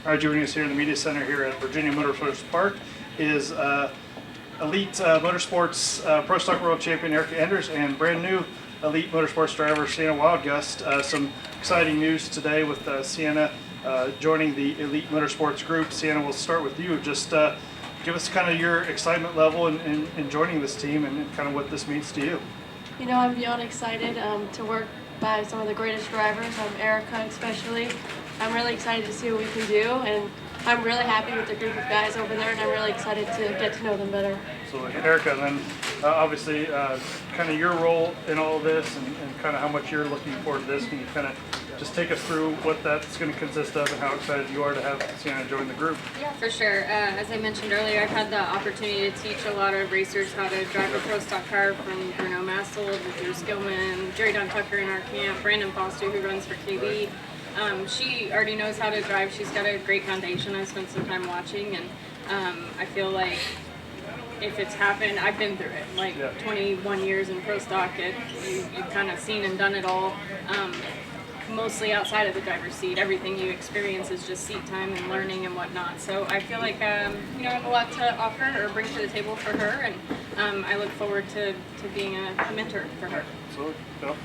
Joining us here in the Media Center here at Virginia Motorsports Park is Elite Motorsports Pro Stock World Champion Erica ENDERS and brand new Elite Motorsports driver Sienna Wildgust. Some exciting news today with Sienna joining the Elite Motorsports group. Sienna, we'll start with you. Just give us kind of your excitement level in joining this team and kind of what this means to you. You know, I'm beyond excited to work by some of the greatest drivers, Erica especially. I'm really excited to see what we can do, and I'm really happy with the group of guys over there, and I'm really excited to get to know them better. So Erica, then obviously kind of your role in all of this and kind of how much you're looking forward to this. Can you kind of just take us through what that's going to consist of and how excited you are to have Sienna join the group? Yeah, for sure. As I mentioned earlier, I've had the opportunity to teach a lot of racers how to drive a pro stock car, from Bruno Massel to Drew Skillman, Jerry Don Tucker in our camp, Brandon Foster who runs for KB. She already knows how to drive. She's got a great foundation. I spent some time watching, and I feel like if it's happened, I've been through it. Like 21 years in pro stock, you've kind of seen and done it all. Mostly outside of the driver's seat. Everything you experience is just seat time and learning and whatnot. So I feel like you know, I have a lot to offer or bring to the table for her, and I look forward to being a mentor for her. Absolutely. Bill?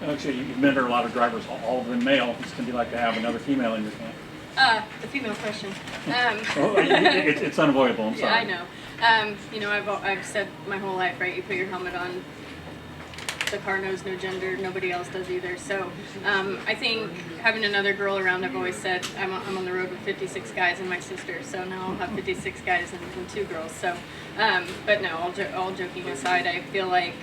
Actually, you mentor a lot of drivers, all of them male. It's going to be like to have another female in your camp. The female question. It's unavoidable. I'm sorry. Yeah, I know. You know, I've said my whole life, right? You put your helmet on. The car knows no gender, nobody else does either. So I think having another girl around, I've always said I'm on the road with 56 guys and my sister, so now I'll have 56 guys and 2 girls. So, but no, all joking aside, I feel like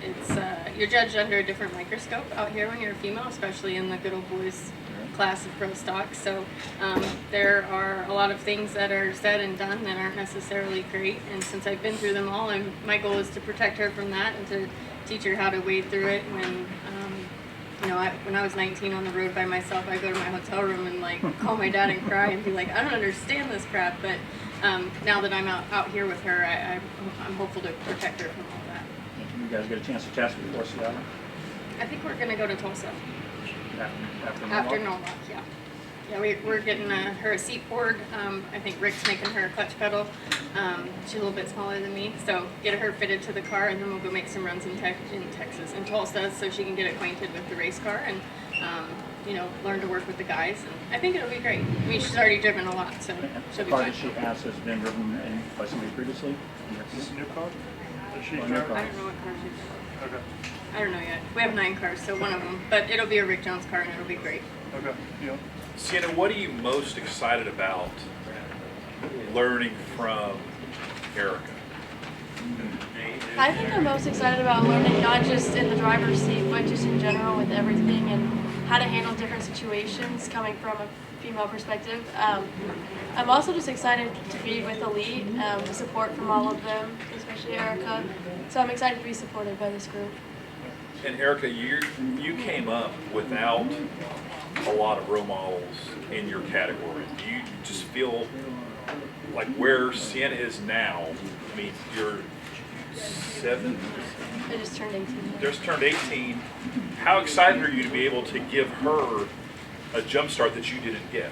it's you're judged under a different microscope out here when you're a female, especially in the good old boys class of pro stock. So there are a lot of things that are said and done that aren't necessarily great, and since I've been through them all, my goal is to protect her from that and to teach her how to wade through it. When you know, when I was 19 on the road by myself, I go to my hotel room and like call my dad and cry and be like, I don't understand this crap. But now that I'm out here with her, I'm hopeful to protect her from all that. You guys get a chance to test before Seattle? I think we're gonna go to Tulsa After Norwalk. Yeah. Yeah, we're getting her a seat board. I think Rick's making her a clutch pedal. She's a little bit smaller than me, so get her fitted to the car, and then we'll go make some runs in Texas, in Tulsa, so she can get acquainted with the race car and you know, learn to work with the guys. And I think it'll be great. I mean, she's already driven a lot, so she'll be fine. The car fine. that she has been driven by somebody previously? Is this a new car? Is she Oh, new driving? car. I don't know what car she's Okay. I don't know yet. We have 9 cars, so one of them. But it'll be a Rick Jones car, and it'll be great. Okay. Yeah. Sienna, what are you most excited about learning from Erica? I think I'm most excited about learning not just in the driver's seat, but just in general with everything and how to handle different situations coming from a female perspective. I'm also just excited to be with Elite, the support from all of them, especially Erica. So I'm excited to be supported by this group. And Erica, you came up without a lot of role models in your category. Do you just feel like where Sienna is now? I mean, you're 7. I just turned 18. Just turned 18. How excited are you to be able to give her a jump start that you didn't get?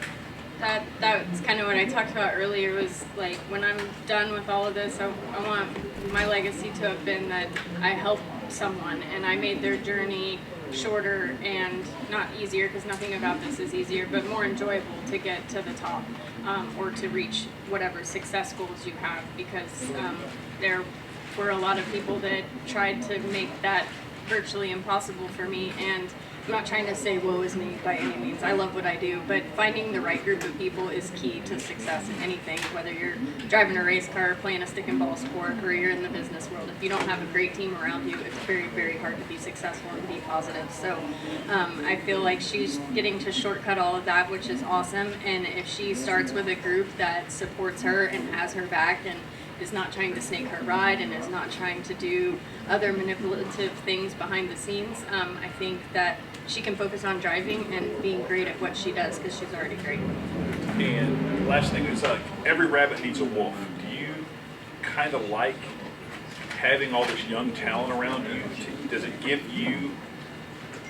That's kind of what I talked about earlier, was like, when I'm done with all of this, I want my legacy to have been that I helped someone and I made their journey shorter and not easier, because nothing about this is easier, but more enjoyable to get to the top or to reach whatever success goals you have, because there were a lot of people that tried to make that virtually impossible for me. And I'm not trying to say woe is me by any means. I love what I do, but finding the right group of people is key to success in anything, whether you're driving a race car, playing a stick and ball sport, or you're in the business world. If you don't have a great team around you, it's very, very hard to be successful and be positive. So I feel like she's getting to shortcut all of that, which is awesome. And if she starts with a group that supports her and has her back and is not trying to snake her ride and is not trying to do other manipulative things behind the scenes, I think that she can focus on driving and being great at what she does, because she's already great. And last thing is, every rabbit needs a wolf. Do you kind of like having all this young talent around you? Does it give you,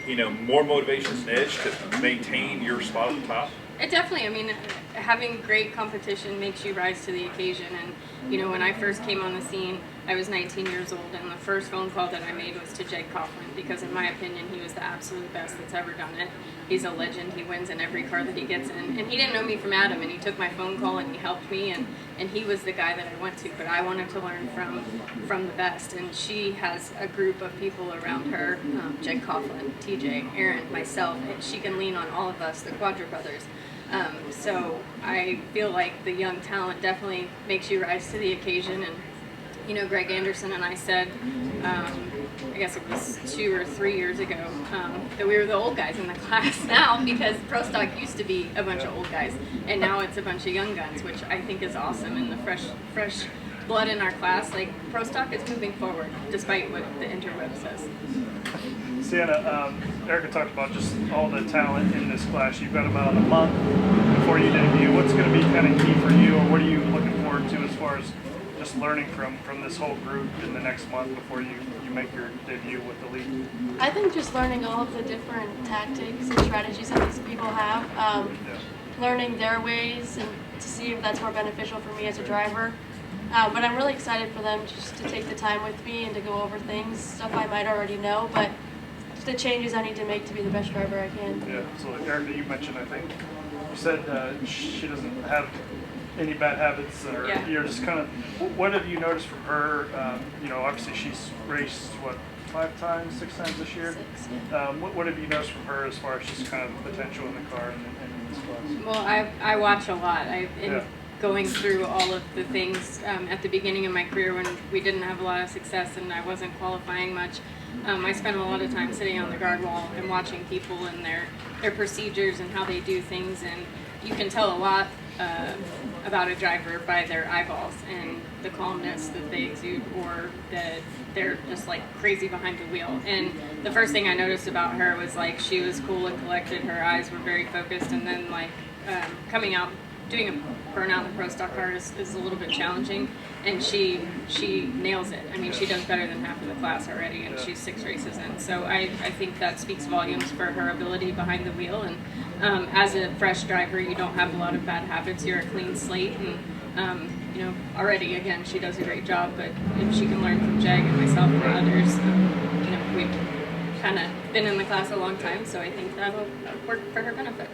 you know, more motivation and edge to maintain your spot at the top? It definitely, I mean, having great competition makes you rise to the occasion. And, you know, when I first came on the scene, I was 19 years old, and the first phone call that I made was to Jake Coughlin, because in my opinion, he was the absolute best that's ever done it. He's a legend. He wins in every car that he gets in. And he didn't know me from Adam, and he took my phone call and he helped me, and he was the guy that I went to. But I wanted to learn from the best, and she has a group of people around her, Jake Coughlin, TJ, Aaron, myself, and she can lean on all of us, the Quadra brothers. So I feel like the young talent definitely makes you rise to the occasion. And you know, Greg Anderson and I said, I guess it was 2 or 3 years ago, that we were the old guys in the class now, because Pro Stock used to be a bunch of old guys, and now it's a bunch of young guns, which I think is awesome, and the fresh blood in our class. Like, Pro Stock is moving forward, despite what the interweb says. Sienna, Erica talked about just all the talent in this class. You've got about a month before you debut. What's going to be kind of key for you, or what are you looking forward to as far as just learning from this whole group in the next month before you make your debut with the league? I think just learning all of the different tactics and strategies that these people have, learning their ways, and to see if that's more beneficial for me as a driver. But I'm really excited for them just to take the time with me and to go over things, stuff I might already know, but the changes I need to make to be the best driver I can. Yeah, so Erica, you mentioned, I think, you said she doesn't have any bad habits, or you're just kind of, what have you noticed from her? You know, obviously she's raced, what, 6 times this year? 6, yeah. What have you noticed from her as far as just kind of potential in the car and in this class? Well, I watch a lot. Going through all of the things at the beginning of my career when we didn't have a lot of success and I wasn't qualifying much, I spent a lot of time sitting on the guard wall and watching people and their procedures and how they do things, and you can tell a lot about a driver by their eyeballs and the calmness that they exude, or that they're just like crazy behind the wheel. And the first thing I noticed about her was like she was cool and collected, her eyes were very focused, and then like coming out, doing a burnout in the Pro Stock car is a little bit challenging, and she nails it. I mean, she does better than half of the class already, and she's 6 races in. So I think that speaks volumes for her ability behind the wheel. And as a fresh driver, you don't have a lot of bad habits. You're a clean slate, and you know, already again, she does a great job. But if she can learn from Jag and myself and others, you know, we've kind of been in the class a long time, so I think that'll work for her benefit.